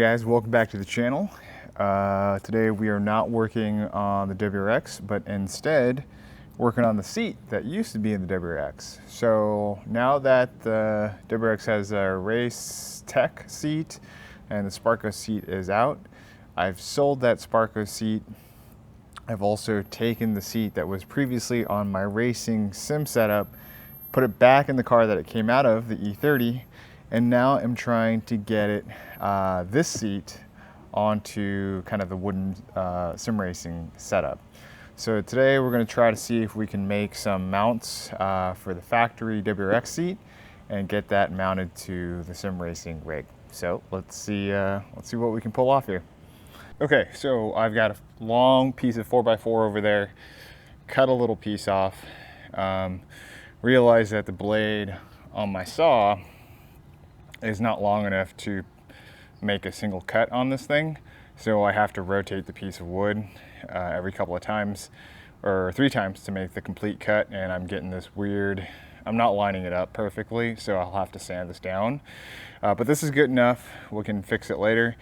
guys, welcome back to the channel. Today we are not working on the WRX, but instead working on the seat that used to be in the WRX. So now that the WRX has a race tech seat and the Sparco seat is out, I've sold that Sparco seat. I've also taken the seat that was previously on my racing sim setup, put it back in the car that it came out of, the E30, and now I'm trying to get it, this seat, onto kind of the wooden sim racing setup. So today we're going to try to see if we can make some mounts for the factory WRX seat and get that mounted to the sim racing rig. So let's see what we can pull off here. Okay, so I've got a long piece of 4x4 over there, cut a little piece off, realized that the blade on my saw is not long enough to make a single cut on this thing, so I have to rotate the piece of wood every couple of times, or 3 times, to make the complete cut, and I'm getting this weird, I'm not lining it up perfectly, so I'll have to sand this down, but this is good enough. We can fix it later.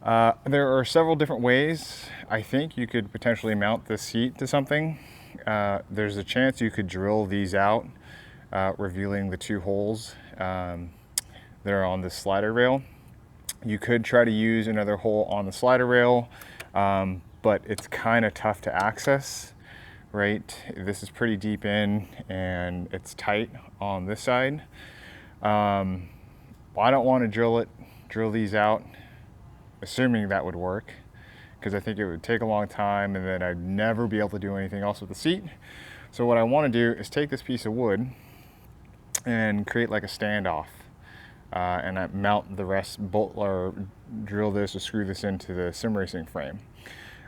There are several different ways I think you could potentially mount this seat to something. There's a chance you could drill these out, revealing the 2 holes that are on this slider rail. You could try to use another hole on the slider rail, but it's kind of tough to access, right? This is pretty deep in and it's tight on this side. I don't want to drill these out, assuming that would work, because I think it would take a long time and then I'd never be able to do anything else with the seat. So what I want to do is take this piece of wood and create like a standoff. And I mount the rest, bolt or drill this or screw this into the sim racing frame.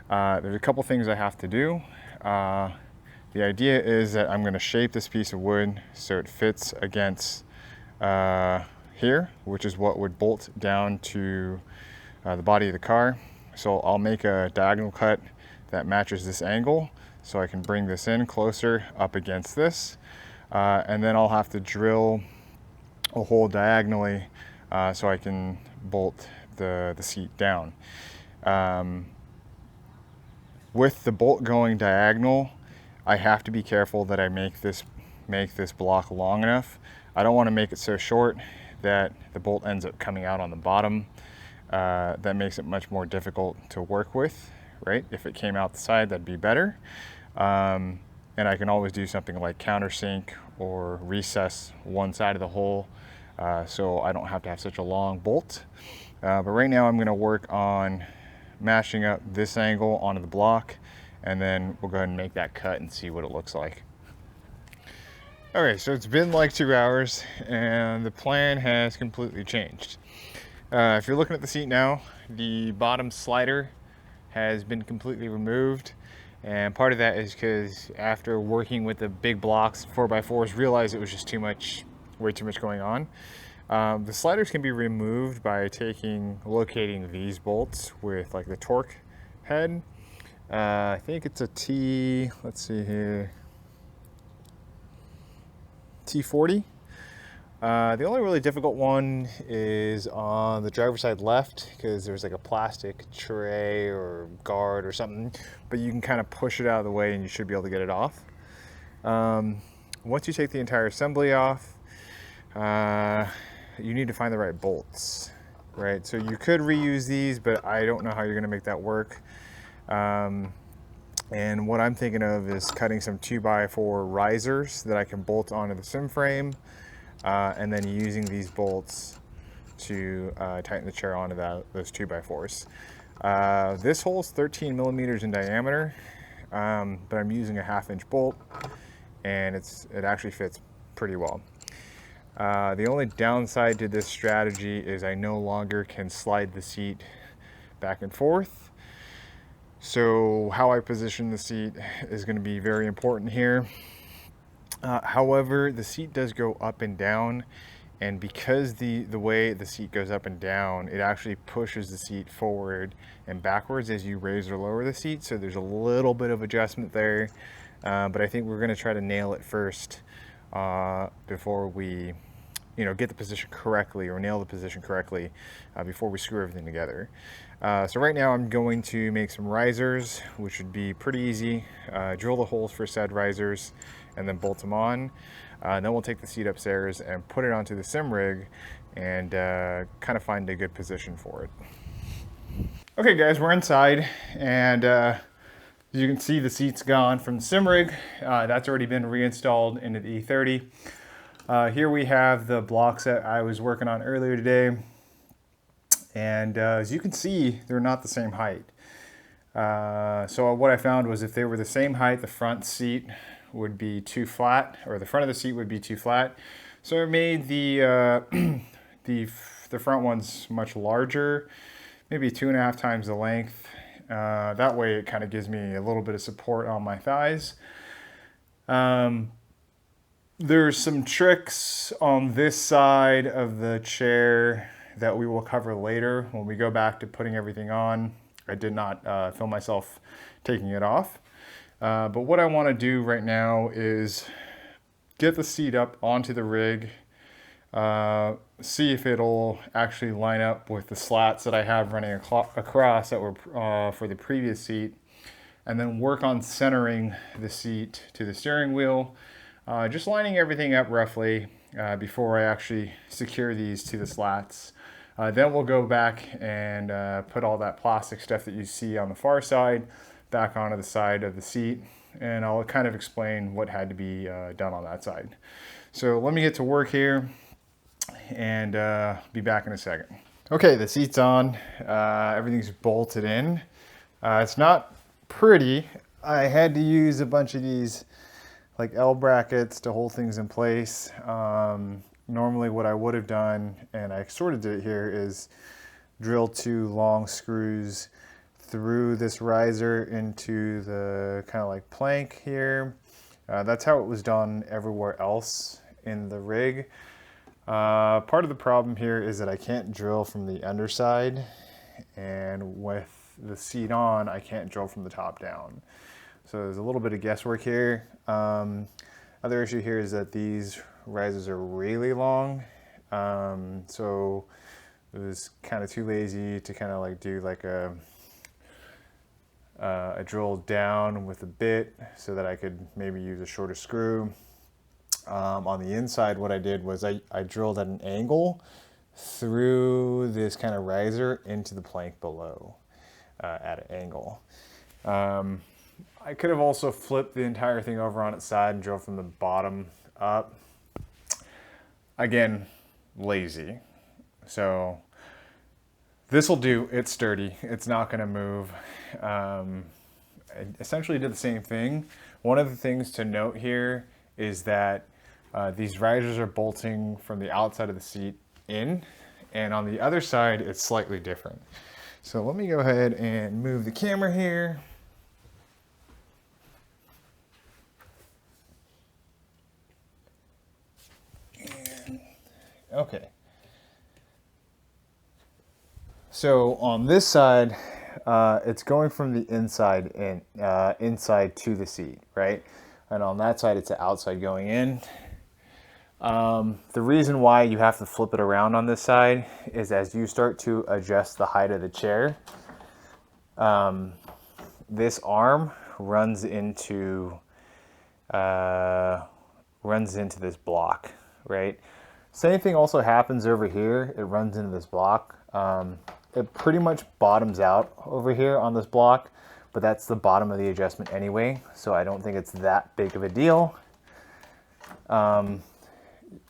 There's a couple things I have to do. The idea is that I'm going to shape this piece of wood so it fits against here, which is what would bolt down to the body of the car. So I'll make a diagonal cut that matches this angle so I can bring this in closer up against this, and then I'll have to drill a hole diagonally so I can bolt the seat down. With the bolt going diagonal, I have to be careful that I make this block long enough. I don't want to make it so short that the bolt ends up coming out on the bottom. That makes it much more difficult to work with, right? If it came out the side, that'd be better. And I can always do something like countersink or recess one side of the hole, so I don't have to have such a long bolt. But right now I'm going to work on mashing up this angle onto the block, and then we'll go ahead and make that cut and see what it looks like. Okay, so it's been like 2 hours and the plan has completely changed. If you're looking at the seat now, the bottom slider has been completely removed, and part of that is because after working with the big blocks 4x4s, realized it was just way too much going on. The sliders can be removed by locating these bolts with like the torque head. I think it's a let's see here, T40. The only really difficult one is on the driver's side left, because there's like a plastic tray or guard or something, but you can kind of push it out of the way and you should be able to get it off. Once you take the entire assembly off, you need to find the right bolts, right? So you could reuse these, but I don't know how you're going to make that work. And what I'm thinking of is cutting some 2x4 risers that I can bolt onto the sim frame, and then using these bolts to tighten the chair onto those 2x4s. This hole is 13 millimeters in diameter, but I'm using a 1/2 inch bolt, and it actually fits pretty well. The only downside to this strategy is I no longer can slide the seat back and forth. So how I position the seat is going to be very important here. However, the seat does go up and down, and because the way the seat goes up and down, it actually pushes the seat forward and backwards as you raise or lower the seat. So there's a little bit of adjustment there, but I think we're going to try to nail it first before we get the position correctly or nail the position correctly before we screw everything together. So right now I'm going to make some risers, which would be pretty easy. Drill the holes for said risers and then bolt them on. Then we'll take the seat upstairs and put it onto the sim rig and kind of find a good position for it. Okay guys, we're inside, and as you can see, the seat's gone from the sim rig. That's already been reinstalled into the E30. Here we have the blocks that I was working on earlier today. And as you can see, they're not the same height. So what I found was if they were the same height, the front seat would be too flat, or the front of the seat would be too flat. So it made the front ones much larger, maybe 2.5 times the length. That way it kind of gives me a little bit of support on my thighs. There's some tricks on this side of the chair that we will cover later when we go back to putting everything on. I did not film myself taking it off. But what I want to do right now is get the seat up onto the rig, see if it'll actually line up with the slats that I have running across that were for the previous seat, and then work on centering the seat to the steering wheel, just lining everything up roughly before I actually secure these to the slats. Then we'll go back and put all that plastic stuff that you see on the far side back onto the side of the seat, and I'll kind of explain what had to be done on that side. So let me get to work here and be back in a second. Okay, the seat's on. Everything's bolted in. It's not pretty. I had to use a bunch of these like L brackets to hold things in place. Normally what I would have done, and I sort of did it here, is drill 2 long screws through this riser into the kind of like plank here. That's how it was done everywhere else in the rig. Part of the problem here is that I can't drill from the underside, and with the seat on, I can't drill from the top down. So there's a little bit of guesswork here. Other issue here is that these risers are really long. So it was kind of too lazy to kind of like do like a drill down with a bit so that I could maybe use a shorter screw. On the inside, what I did was I drilled at an angle through this kind of riser into the plank below at an angle. I could have also flipped the entire thing over on its side and drilled from the bottom up. Again, lazy. So this will do. It's sturdy. It's not going to move. I essentially did the same thing. One of the things to note here is that these risers are bolting from the outside of the seat in, and on the other side it's slightly different. So let me go ahead and move the camera here. Okay. So on this side, it's going from the inside to the seat, right? And on that side, it's the outside going in. The reason why you have to flip it around on this side is as you start to adjust the height of the chair, this arm runs into this block, right? Same thing also happens over here. It runs into this block. It pretty much bottoms out over here on this block, but that's the bottom of the adjustment anyway, so I don't think it's that big of a deal.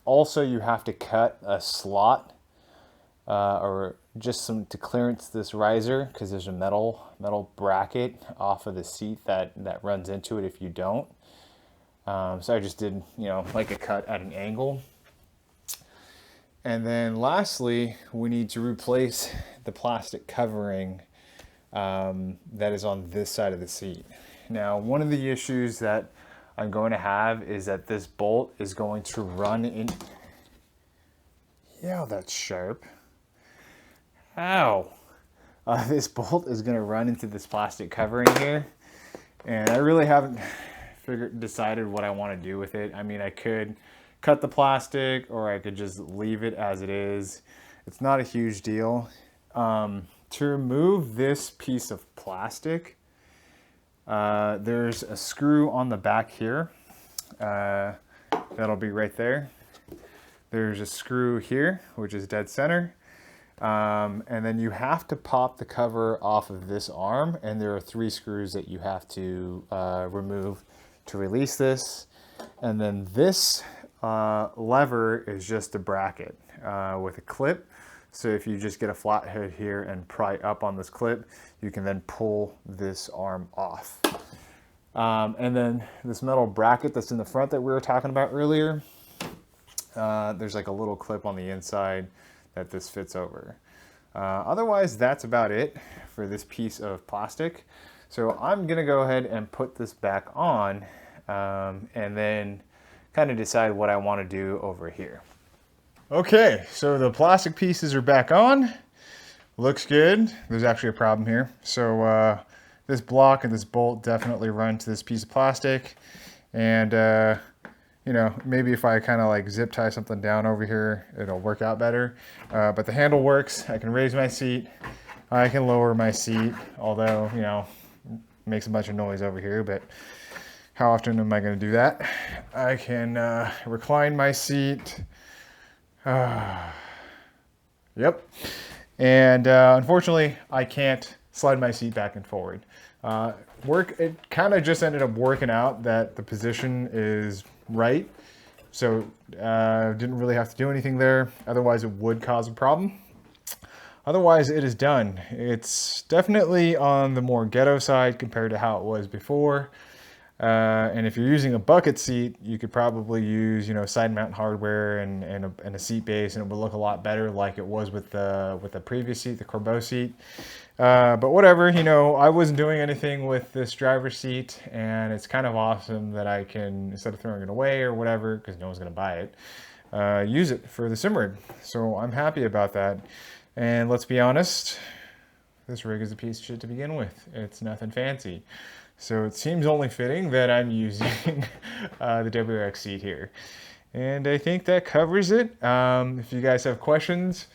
Also, you have to cut a slot or just some to clearance this riser, because there's a metal bracket off of the seat that runs into it if you don't. So I just did, like a cut at an angle. And then lastly, we need to replace the plastic covering that is on this side of the seat. Now, one of the issues that I'm going to have is that this bolt is going to run in. Yeah, that's sharp. Ow. This bolt is going to run into this plastic covering here. And I really haven't decided what I want to do with it. I mean, I could cut the plastic, or I could just leave it as it is. It's not a huge deal. To remove this piece of plastic, there's a screw on the back here. That'll be right there. There's a screw here, which is dead center. And then you have to pop the cover off of this arm, and there are 3 screws that you have to remove to release this. And then this lever is just a bracket with a clip. So if you just get a flathead here and pry up on this clip, you can then pull this arm off. And then this metal bracket that's in the front that we were talking about earlier, there's like a little clip on the inside that this fits over. Otherwise, that's about it for this piece of plastic. So I'm gonna go ahead and put this back on and then kind of decide what I want to do over here. Okay, so the plastic pieces are back on. Looks good. There's actually a problem here. So this block and this bolt definitely run to this piece of plastic. And you know, maybe if I kind of like zip tie something down over here, it'll work out better. But the handle works. I can raise my seat. I can lower my seat, although, you know, it makes a bunch of noise over here, but how often am I going to do that? I can recline my seat. Yep. And unfortunately, I can't slide my seat back and forward. It kind of just ended up working out that the position is right. So didn't really have to do anything there. Otherwise, it would cause a problem. Otherwise, it is done. It's definitely on the more ghetto side compared to how it was before. And if you're using a bucket seat, you could probably use, you know, side mount hardware and a seat base, and it would look a lot better like it was with the previous seat, the Corbeau seat. But whatever, you know, I wasn't doing anything with this driver's seat, and it's kind of awesome that I can, instead of throwing it away or whatever, because no one's going to buy it, use it for the sim rig. So I'm happy about that. And let's be honest, this rig is a piece of shit to begin with. It's nothing fancy. So it seems only fitting that I'm using the WRX seat here. And I think that covers it. If you guys have questions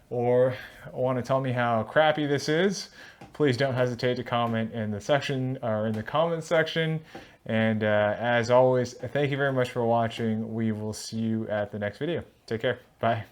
or want to tell me how crappy this is, please don't hesitate to comment in the section or in the comments section. And as always, thank you very much for watching. We will see you at the next video. Take care. Bye.